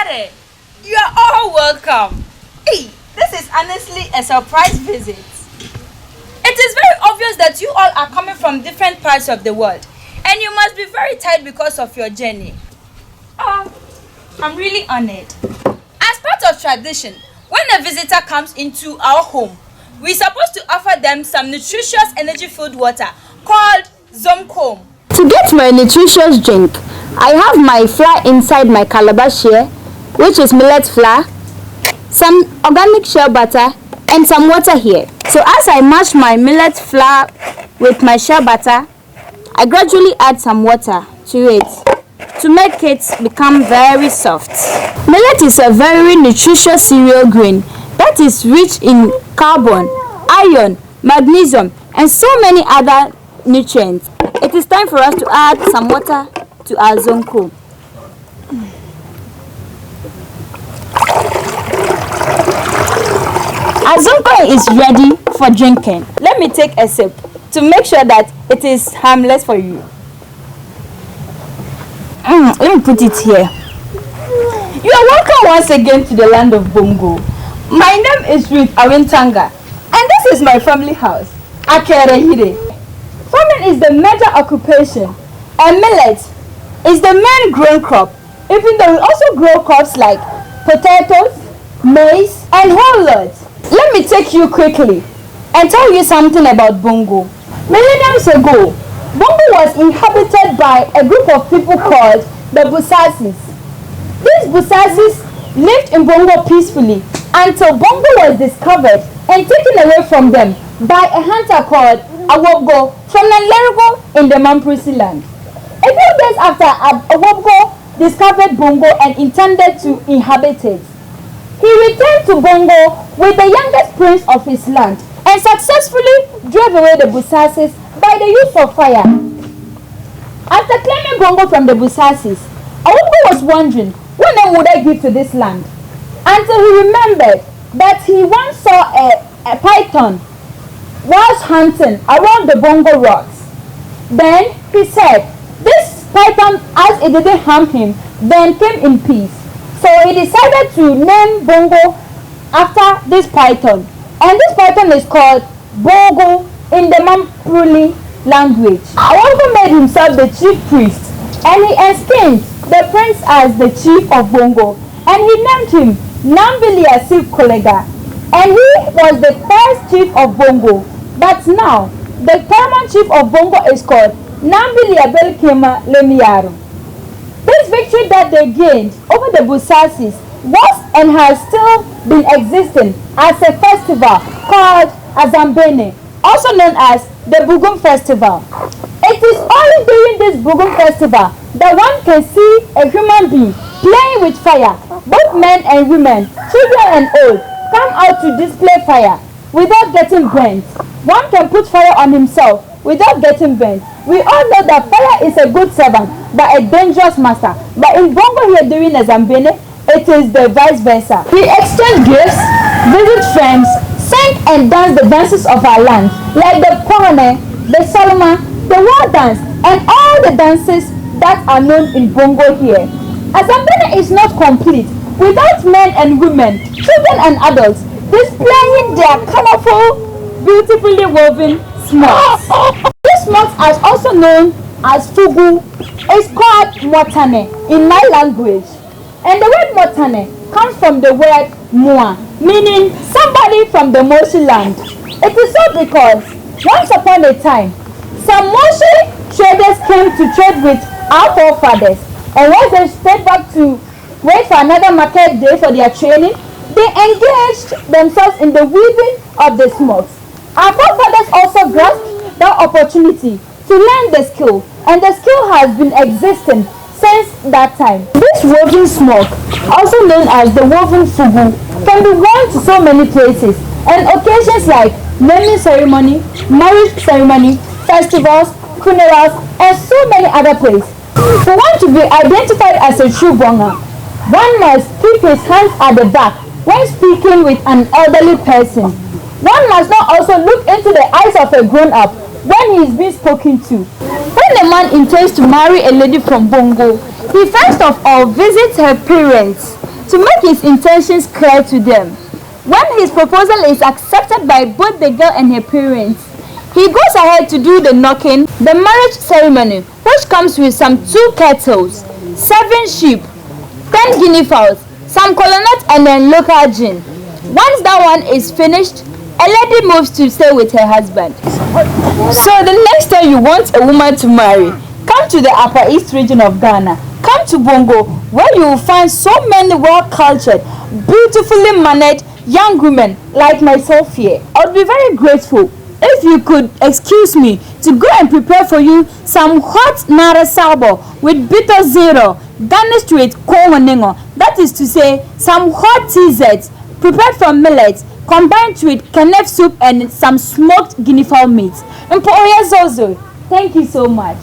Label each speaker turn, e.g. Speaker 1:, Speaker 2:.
Speaker 1: Daddy, you are all welcome. Hey, this is honestly a surprise visit. It is very obvious that you all are coming from different parts of the world, and you must be very tired because of your journey. I'm really honored. As part of tradition, when a visitor comes into our home, we're supposed to offer them some nutritious energy-filled water called Zomkom.
Speaker 2: To get my nutritious drink, I have my flour inside my calabash here, which is millet flour, some organic shea butter, and some water here. So as I mash my millet flour with my shea butter, I gradually add some water to it to make it become very soft. Millet is a very nutritious cereal grain that is rich in carbon, iron, magnesium, and so many other nutrients. It is time for us to add some water to our zonko. Our zonko is ready for drinking. Let me take a sip to make sure that it is harmless for you. Let me put it here. You are welcome once again to the land of Bongo. My name is Ruth Awintanga, and this is my family house, Akerehire. Farming is the major occupation, and millet is the main grain crop, even though we also grow crops like potatoes, maize, and whole lots. Let me take you quickly and tell you something about Bongo. Millenniums ago, Bongo was inhabited by a group of people called the Busasis. These Busasis lived in Bongo peacefully until Bongo was discovered and taken away from them by a hunter called Awobgo from Nanlergo in the Mamprisi land. A few days after Awobgo discovered Bongo and intended to inhabit it, he returned to Bongo with the youngest prince of his land and successfully drove away the Busasis by the use of fire. After claiming Bongo from the Busasis, Awobgo was wondering what name would I give to this land, until he remembered that he once saw a python whilst hunting around the Bongo rocks. Then he said, this python, as it didn't harm him, then came in peace. So he decided to name Bongo after this python. And this python is called Bongo in the Mampruli language. Awongo made himself the chief priest, and he esteemed the prince as the chief of Bongo. And he named him Nambilia Sif Kolega. And he was the first chief of Bongo. But now, the paramount chief of Bongo is called Nambilia Belkema Lemiaro. This victory that they gained over the Busasis was and has still been existing as a festival called Azambene, also known as the Bugum Festival. It is only during this Bugum Festival that one can see a human being playing with fire. Both men and women, children and old, come out to display fire without getting burnt. One can put fire on himself without getting burnt. We all know that fire is a good servant but a dangerous master. But in Bongo here during Azambene, it is the vice versa. We exchange gifts, visit friends, sing and dance the dances of our land, like the Pone, the Solomon, the War Dance, and all the dances that are known in Bongo here. Azambene is not complete without men and women, children and adults displaying their colorful, beautifully woven smocks. This smock, as also known as Fugu, is called Motane in my language. And the word Motane comes from the word Mua, meaning somebody from the Moshi land. It is so because once upon a time, some Moshi traders came to trade with our forefathers, and once they stayed back to wait for another market day for their training, they engaged themselves in the weaving of the smokes. Our forefathers also grasped that opportunity to learn the skill, and the skill has been existing since that time. This woven smoke, also known as the woven fugu, can be worn to so many places and occasions like naming ceremony, marriage ceremony, festivals, funerals, and so many other places. For one to be identified as a true Bonga, one must keep his hands at the back when speaking with an elderly person. One must not also look into the eyes of a grown-up when he is being spoken to. When a man intends to marry a lady from Bongo, he first of all visits her parents to make his intentions clear to them. When his proposal is accepted by both the girl and her parents, he goes ahead to do the knocking, the marriage ceremony, which comes with some 2 kettles, 7 sheep, 10 guinea fowls, some coconut and then local gin. Once that one is finished, a lady moves to stay with her husband. So the next time you want a woman to marry, come to the Upper East region of Ghana. Come to Bongo, where you will find so many well-cultured, beautifully mannered young women like myself here. I would be very grateful if you could excuse me to go and prepare for you some hot nara sabo with bitter zero, garnished with kowaningo. That is to say, some hot teasets prepared from millet, combined with kennef soup and some smoked guinea fowl meat. Emporia Zozo, thank you so much.